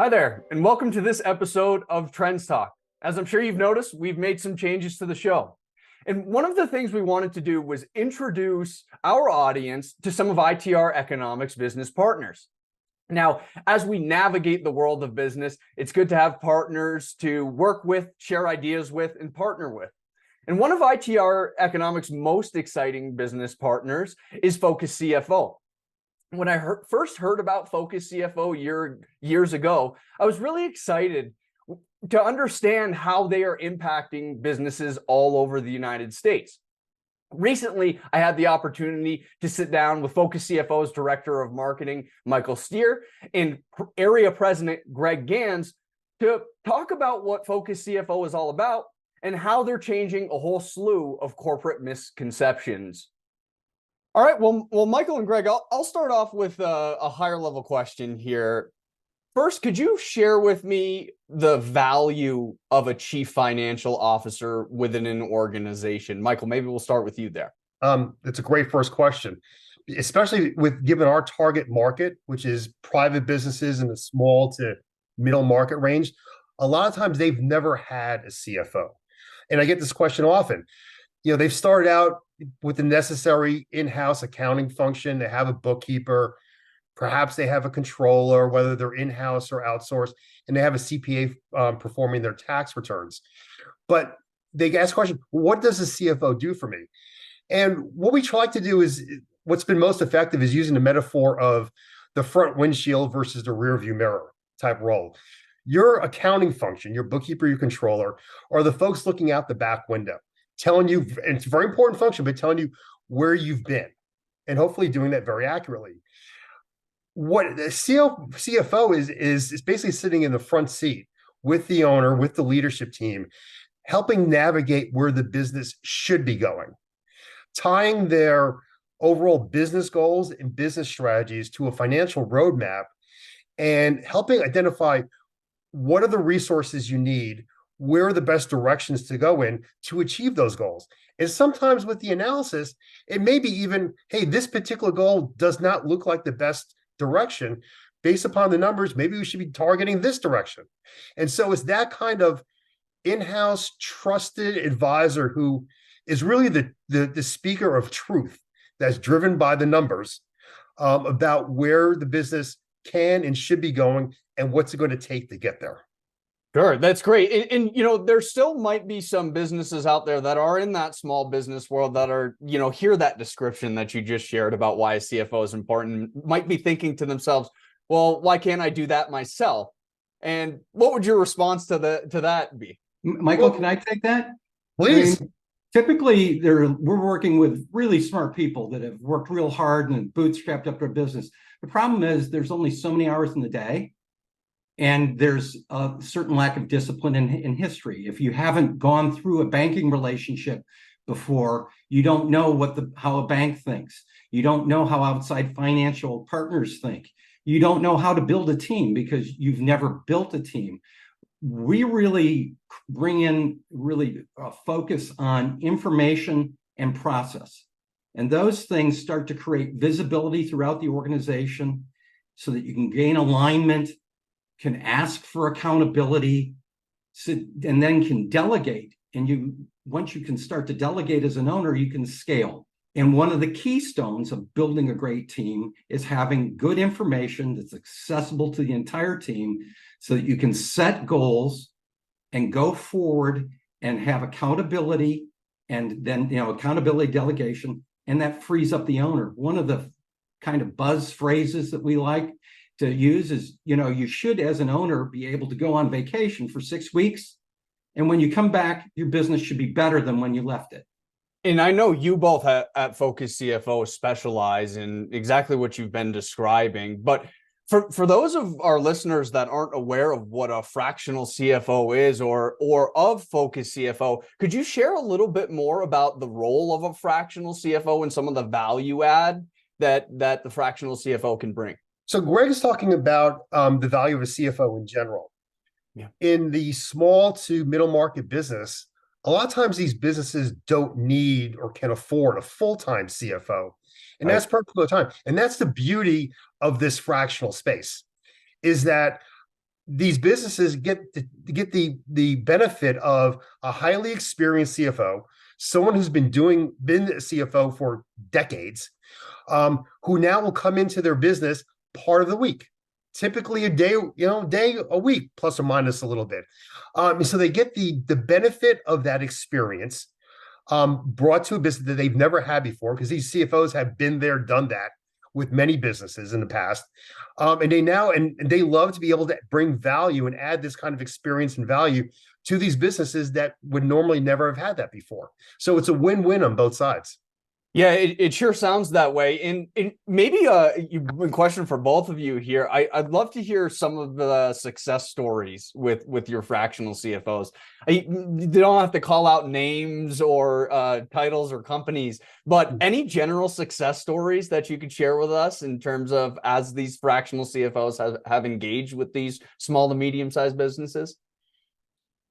Hi there, and welcome to this episode of TrendsTalk. As I'm sure you've noticed, we've made some changes to the show. And one of the things we wanted to do was introduce our audience to some of ITR Economics business partners. Now, as we navigate the world of business, it's good to have partners to work with, share ideas with, and partner with. And one of ITR Economics' most exciting business partners is FocusCFO. When I first heard about FocusCFO years ago, I was really excited to understand how they are impacting businesses all over the United States. Recently, I had the opportunity to sit down with FocusCFO's Director of Marketing, Michael Steer, and Area President Greg Gans to talk about what FocusCFO is all about and how they're changing a whole slew of corporate misconceptions. All right, well, Michael and Greg, I'll start off with a higher level question here. First, could you share with me the value of a chief financial officer within an organization? Michael, maybe we'll start with you there. It's a great first question, especially with given our target market, which is private businesses in the small to middle market range. A lot of times they've never had a CFO. And I get this question often. They've started out with the necessary in-house accounting function. They have a bookkeeper, perhaps they have a controller, whether they're in-house or outsourced, and they have a CPA performing their tax returns. But they ask the question, what does a CFO do for me? And what we try to do is, what's been most effective is using the metaphor of the front windshield versus the rear view mirror type role. Your accounting function, your bookkeeper, your controller, are the folks looking out the back window, telling you, and it's a very important function, but telling you where you've been, and hopefully doing that very accurately. What the CFO is basically sitting in the front seat with the owner, with the leadership team, helping navigate where the business should be going, tying their overall business goals and business strategies to a financial roadmap, and helping identify what are the resources you need, where are the best directions to go in to achieve those goals. And sometimes with the analysis, it may be even, hey, this particular goal does not look like the best direction. Based upon the numbers, maybe we should be targeting this direction. And so it's that kind of in-house trusted advisor who is really the speaker of truth that's driven by the numbers about where the business can and should be going and what's it going to take to get there. Sure, that's great. And there still might be some businesses out there that are in that small business world that are, hear that description that you just shared about why a CFO is important, might be thinking to themselves, well, why can't I do that myself? And what would your response to that be? Michael, can I take that? Please. Typically, we're working with really smart people that have worked real hard and bootstrapped up their business. The problem is there's only so many hours in the day. And there's a certain lack of discipline in history. If you haven't gone through a banking relationship before, you don't know how a bank thinks. You don't know how outside financial partners think. You don't know how to build a team because you've never built a team. We really bring in a focus on information and process. And those things start to create visibility throughout the organization so that you can gain alignment, can ask for accountability, and then can delegate. And once you can start to delegate as an owner, you can scale. And one of the keystones of building a great team is having good information that's accessible to the entire team so that you can set goals and go forward and have accountability and then, accountability delegation, and that frees up the owner. One of the kind of buzz phrases that we like to use is, you should, as an owner, be able to go on vacation for 6 weeks. And when you come back, your business should be better than when you left it. And I know you both at FocusCFO specialize in exactly what you've been describing. But for those of our listeners that aren't aware of what a fractional CFO is or of FocusCFO, could you share a little bit more about the role of a fractional CFO and some of the value add that the fractional CFO can bring? So Greg is talking about the value of a CFO in general. Yeah. In the small to middle market business, a lot of times these businesses don't need or can afford a full-time CFO. And that's perfectly the time. And that's the beauty of this fractional space, is that these businesses get the benefit of a highly experienced CFO, someone who's been a CFO for decades, who now will come into their business part of the week, typically a day a week, plus or minus a little bit. So they get the benefit of that experience brought to a business that they've never had before, because these CFOs have been there, done that with many businesses in the past. And they love to be able to bring value and add this kind of experience and value to these businesses that would normally never have had that before. So it's a win-win on both sides. Yeah, it sure sounds that way. And maybe a question for both of you here. I'd love to hear some of the success stories with your fractional CFOs. You don't have to call out names or titles or companies, but any general success stories that you could share with us in terms of as these fractional CFOs have engaged with these small to medium-sized businesses?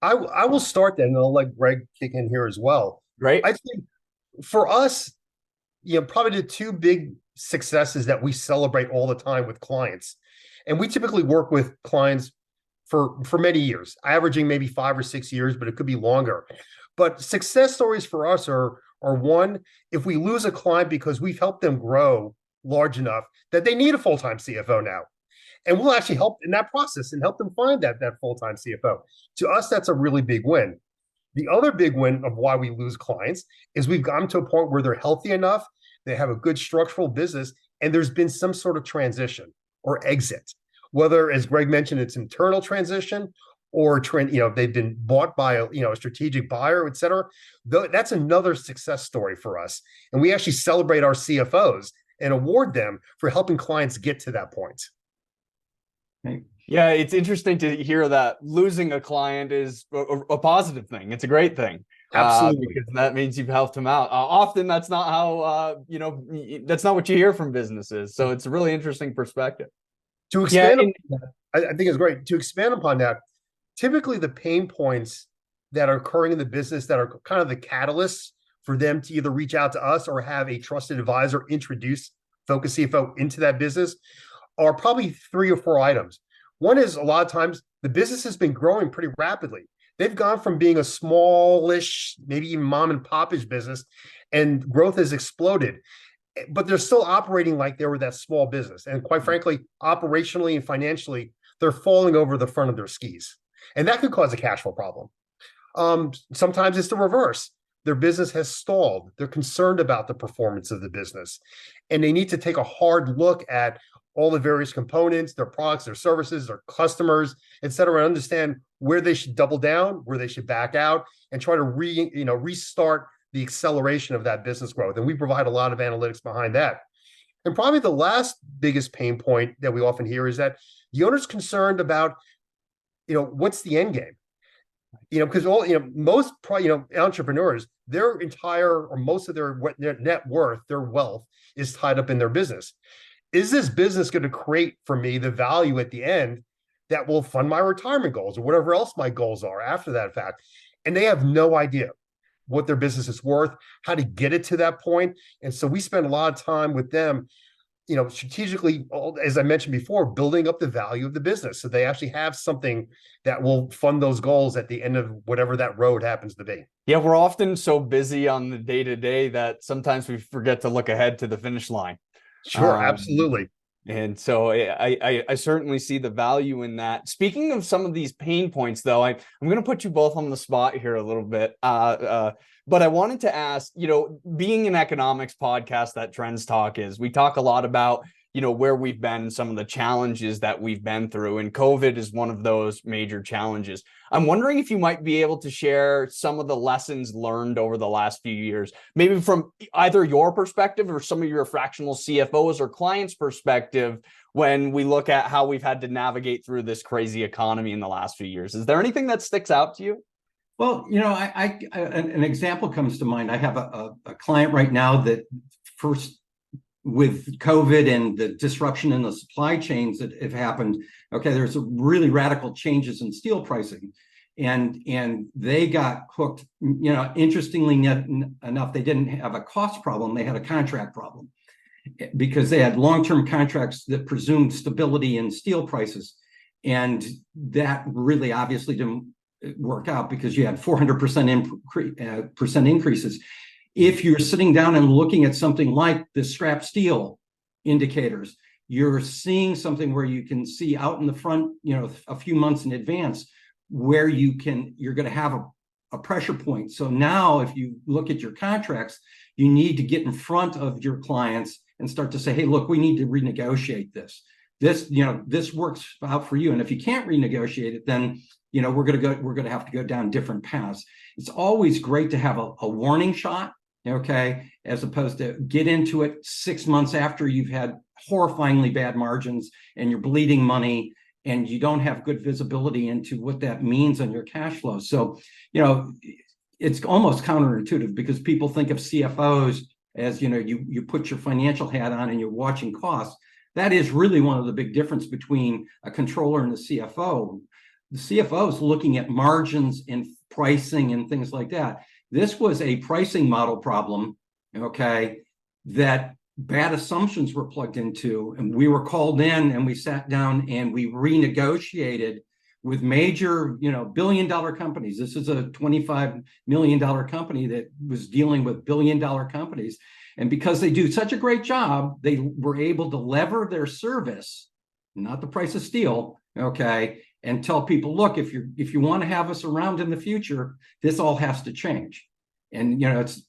I will start then, and I'll let Greg kick in here as well. Right. I think for us, probably the two big successes that we celebrate all the time with clients. And we typically work with clients for many years, averaging maybe 5 or 6 years, but it could be longer. But success stories for us are one, if we lose a client because we've helped them grow large enough that they need a full-time CFO now. And we'll actually help in that process and help them find that full-time CFO. To us, that's a really big win. The other big win of why we lose clients is we've gotten to a point where they're healthy enough, they have a good structural business, and there's been some sort of transition or exit. Whether, as Greg mentioned, it's internal transition or they've been bought by a strategic buyer, et cetera. That's another success story for us. And we actually celebrate our CFOs and award them for helping clients get to that point. Yeah, it's interesting to hear that losing a client is a positive thing. It's a great thing. Absolutely. Because that means you've helped them out. Often that's not how, that's not what you hear from businesses. So it's a really interesting perspective. To expand upon that, I think it's great. To expand upon that, typically the pain points that are occurring in the business that are kind of the catalysts for them to either reach out to us or have a trusted advisor introduce FocusCFO into that business are probably 3 or 4 items. One is, a lot of times the business has been growing pretty rapidly. They've gone from being a smallish, maybe even mom and popish business, and growth has exploded. But they're still operating like they were that small business. And quite frankly, operationally and financially, they're falling over the front of their skis. And that could cause a cash flow problem. Sometimes it's the reverse. Their business has stalled. They're concerned about the performance of the business. And they need to take a hard look at all the various components, their products, their services, their customers, et cetera, and understand where they should double down, where they should back out, and try to restart the acceleration of that business growth. And we provide a lot of analytics behind that. And probably the last biggest pain point that we often hear is that the owner's concerned about, what's the end game? Because most entrepreneurs, their entire or most of their net worth, their wealth is tied up in their business. Is this business going to create for me the value at the end that will fund my retirement goals or whatever else my goals are after that fact? And they have no idea what their business is worth, how to get it to that point. And so we spend a lot of time with them, strategically, as I mentioned before, building up the value of the business. So they actually have something that will fund those goals at the end of whatever that road happens to be. Yeah, we're often so busy on the day-to-day that sometimes we forget to look ahead to the finish line. Sure, absolutely. And so I certainly see the value in that. Speaking of some of these pain points, though, I'm going to put you both on the spot here a little bit. But I wanted to ask, being an economics podcast that TrendsTalk is, we talk a lot about, where we've been, some of the challenges that we've been through, and COVID is one of those major challenges. I'm wondering if you might be able to share some of the lessons learned over the last few years, maybe from either your perspective or some of your fractional CFOs or clients' perspective, when we look at how we've had to navigate through this crazy economy in the last few years. Is there anything that sticks out to you? Well, an example comes to mind. I have a client right now that first, with COVID and the disruption in the supply chains that have happened, there's really radical changes in steel pricing. And they got hooked, interestingly enough, they didn't have a cost problem, they had a contract problem because they had long-term contracts that presumed stability in steel prices. And that really obviously didn't work out because you had 400% increases. If you're sitting down and looking at something like the scrap steel indicators, you're seeing something where you can see out in the front, a few months in advance, where you're going to have a pressure point. So now if you look at your contracts, you need to get in front of your clients and start to say, hey, look, we need to renegotiate this. This works out for you. And if you can't renegotiate it, then we're going to have to go down different paths. It's always great to have a warning shot, okay, as opposed to get into it 6 months after you've had horrifyingly bad margins and you're bleeding money and you don't have good visibility into what that means on your cash flow. So, it's almost counterintuitive because people think of CFOs as, you put your financial hat on and you're watching costs. That is really one of the big difference between a controller and a CFO. The CFO is looking at margins and pricing and things like that. This was a pricing model problem, okay, that bad assumptions were plugged into, and we were called in and we sat down and we renegotiated with major, billion-dollar companies. This is a $25 million company that was dealing with billion-dollar companies. And because they do such a great job, they were able to lever their service, not the price of steel, okay, and tell people, look, if you want to have us around in the future, this all has to change. And it's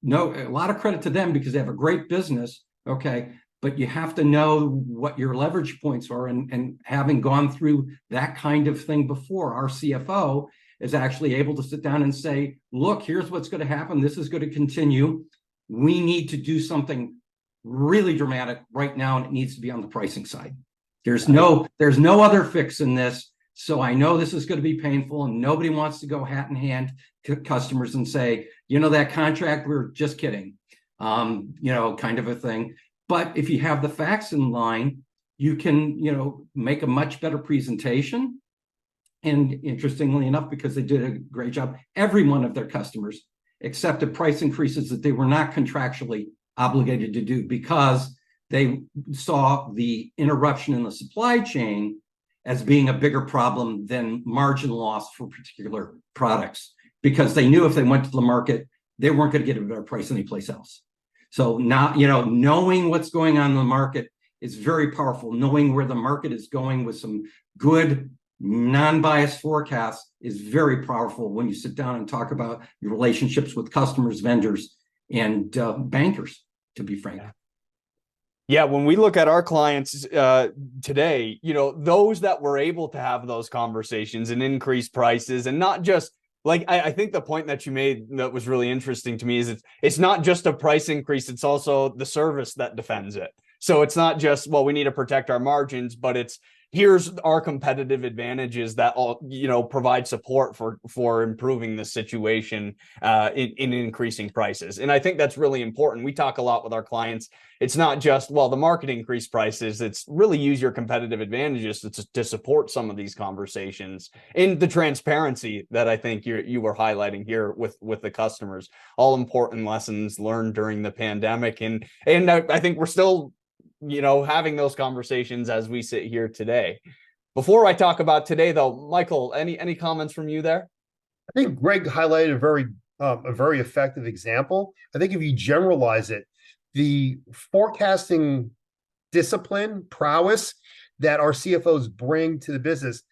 a lot of credit to them because they have a great business, okay, but you have to know what your leverage points are. And having gone through that kind of thing before, our CFO is actually able to sit down and say, look, here's what's going to happen. This is going to continue. We need to do something really dramatic right now, and it needs to be on the pricing side. There's no other fix in this. So I know this is going to be painful, and nobody wants to go hat in hand to customers and say, that contract, we're just kidding, kind of a thing. But if you have the facts in line, you can, make a much better presentation. And interestingly enough, because they did a great job, every one of their customers accepted price increases that they were not contractually obligated to do because they saw the interruption in the supply chain as being a bigger problem than margin loss for particular products, because they knew if they went to the market, they weren't going to get a better price anyplace else. So now, knowing what's going on in the market is very powerful. Knowing where the market is going with some good non-biased forecasts is very powerful when you sit down and talk about your relationships with customers, vendors, and bankers, to be frank. Yeah, when we look at our clients today, those that were able to have those conversations and increase prices, and not just I think the point that you made that was really interesting to me is it's not just a price increase, it's also the service that defends it. So it's not just, well, we need to protect our margins, but it's here's our competitive advantages that all, provide support for improving the situation in increasing prices. And I think that's really important. We talk a lot with our clients. It's not just, well, the market increased prices. It's really use your competitive advantages to support some of these conversations, and the transparency that I think you were highlighting here with the customers. All important lessons learned during the pandemic. And I think we're still having those conversations as we sit here today. Before I talk about today, though, Michael, any comments from you there? I think Greg highlighted a very effective example. I think if you generalize it, the forecasting discipline, prowess that our CFOs bring to the business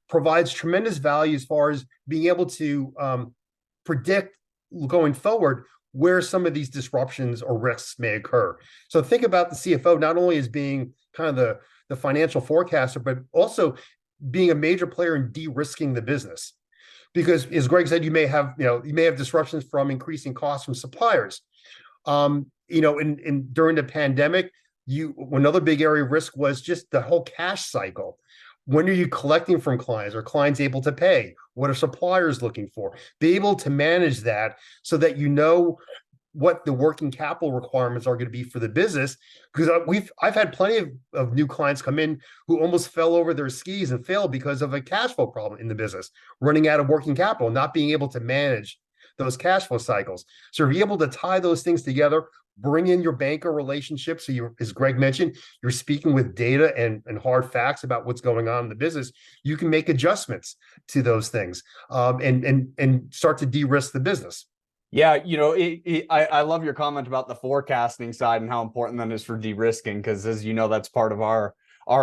provides tremendous value as far as being able to predict going forward where some of these disruptions or risks may occur. So think about the CFO not only as being kind of the financial forecaster, but also being a major player in de-risking the business. Because as Greg said, you may have disruptions from increasing costs from suppliers. During the pandemic, another big area of risk was just the whole cash cycle. When are you collecting from clients? Are clients able to pay? What are suppliers looking for? Be able to manage that so that you know what the working capital requirements are going to be for the business. Because I've had plenty of new clients come in who almost fell over their skis and failed because of a cash flow problem in the business, running out of working capital, not being able to manage those cash flow cycles. So if you're able to tie those things together, bring in your banker relationship. So you, as Greg mentioned, you're speaking with data and hard facts about what's going on in the business. You can make adjustments to those things, and start to de-risk the business. Yeah, I love your comment about the forecasting side and how important that is for de-risking, because as you know, that's part of our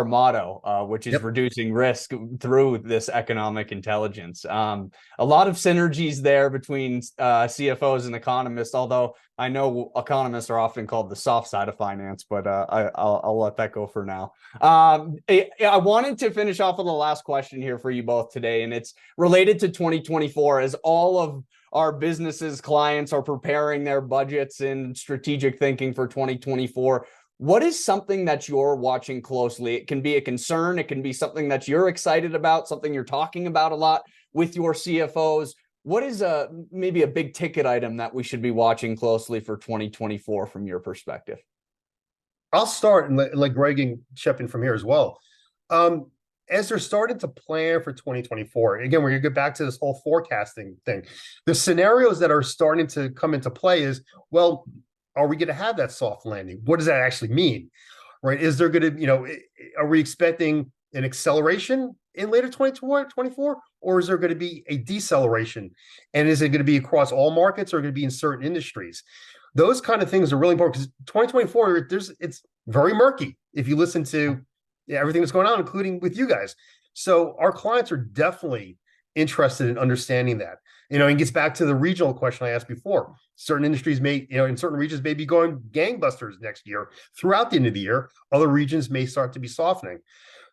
motto, which is Yep. reducing risk through this economic intelligence. A lot of synergies there between CFOs and economists, although I know economists are often called the soft side of finance, but I'll let that go for now. I wanted to finish off with the last question here for you both today, and it's related to 2024, as all of our businesses, clients are preparing their budgets and strategic thinking for 2024. What is something that you're watching closely? It can be a concern. It can be something that you're excited about, something you're talking about a lot with your CFOs. What is maybe a big ticket item that we should be watching closely for 2024 from your perspective? I'll start and let Greg chip in from here as well. As they're starting to plan for 2024, again, we're going to get back to this whole forecasting thing. The scenarios that are starting to come into play is, well, are we going to have that soft landing? What does that actually mean? Right? Is there going to, are we expecting an acceleration in later 2024, or is there going to be a deceleration? And is it going to be across all markets, or going to be in certain industries? Those kind of things are really important, because 2024, it's very murky if you listen to everything that's going on, including with you guys. So our clients are definitely interested in understanding that. It gets back to the regional question I asked before. Certain industries may, in certain regions may be going gangbusters next year throughout the end of the year. Other regions may start to be softening.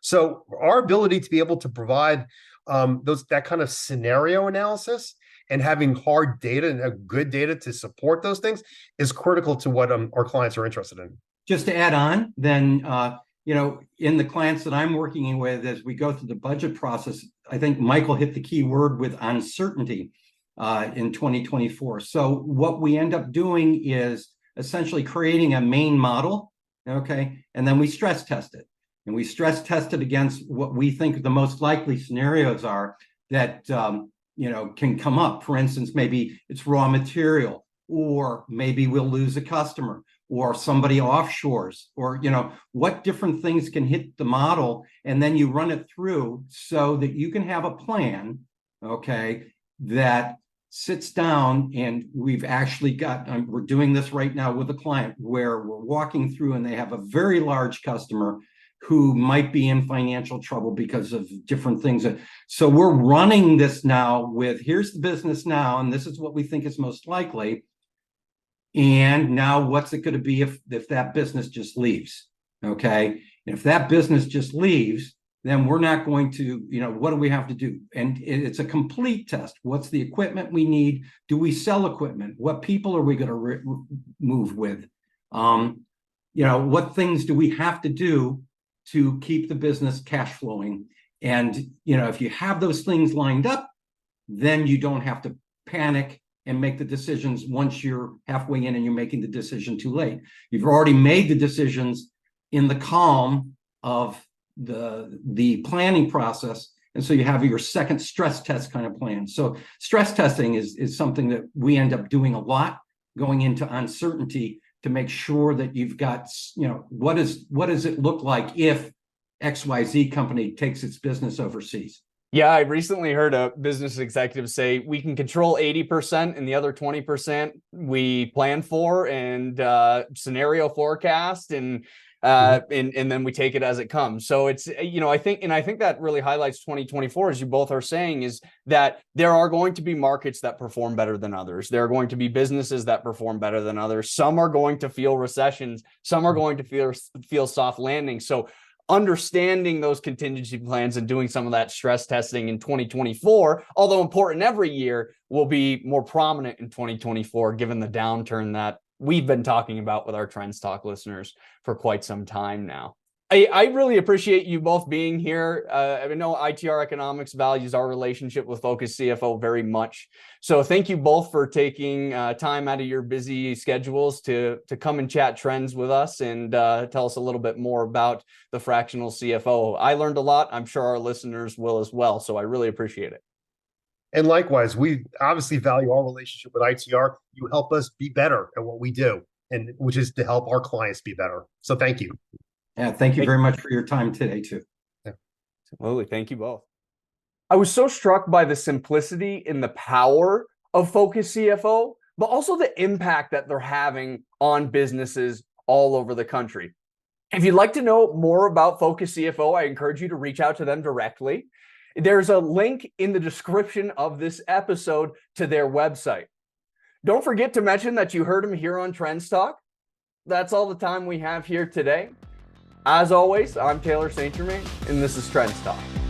So our ability to be able to provide that kind of scenario analysis and having hard data and good data to support those things is critical to what our clients are interested in. Just to add on, then, in the clients that I'm working with, as we go through the budget process, I think Michael hit the key word with uncertainty in 2024. So what we end up doing is essentially creating a main model, okay? And then we stress test it. And we stress test it against what we think the most likely scenarios are that, can come up. For instance, maybe it's raw material, or maybe we'll lose a customer, or somebody offshores, or what different things can hit the model, and then you run it through so that you can have a plan, okay, that sits down. And we've actually got, we're doing this right now with a client where we're walking through, and they have a very large customer who might be in financial trouble because of different things. So we're running this now with, here's the business now, and this is what we think is most likely. And now what's it going to be if that business just leaves? Okay. And if that business just leaves, then we're not going to, what do we have to do? And it's a complete test. What's the equipment we need? Do we sell equipment? What people are we going to move with? What things do we have to do to keep the business cash flowing? And, if you have those things lined up, then you don't have to panic and make the decisions once you're halfway in and you're making the decision too late. You've already made the decisions in the calm of the planning process. And so you have your second stress test kind of plan. So stress testing is something that we end up doing a lot going into uncertainty, to make sure that you've got, what does it look like if XYZ company takes its business overseas? Yeah, I recently heard a business executive say we can control 80% and the other 20% we plan for and scenario forecast and then we take it as it comes. So it's, I think that really highlights 2024, as you both are saying, is that there are going to be markets that perform better than others. There are going to be businesses that perform better than others. Some are going to feel recessions. Some are going to feel soft landings. So understanding those contingency plans and doing some of that stress testing in 2024, although important every year, will be more prominent in 2024, given the downturn that we've been talking about with our TrendsTalk listeners for quite some time now. I really appreciate you both being here. I know ITR Economics values our relationship with FocusCFO very much. So thank you both for taking time out of your busy schedules to come and chat trends with us and tell us a little bit more about the Fractional CFO. I learned a lot. I'm sure our listeners will as well. So I really appreciate it. And likewise, we obviously value our relationship with ITR. You help us be better at what we do. and which is to help our clients be better. So thank you. Yeah, thank you very much for your time today too. Absolutely. Thank you both. I was so struck by the simplicity and the power of Focus CFO, but also the impact that they're having on businesses all over the country. If you'd like to know more about Focus CFO, I encourage you to reach out to them directly. There's a link in the description of this episode to their website. Don't forget to mention that you heard them here on TrendsTalk. That's all the time we have here today. As always, I'm Taylor St. Germain, and this is TrendsTalk.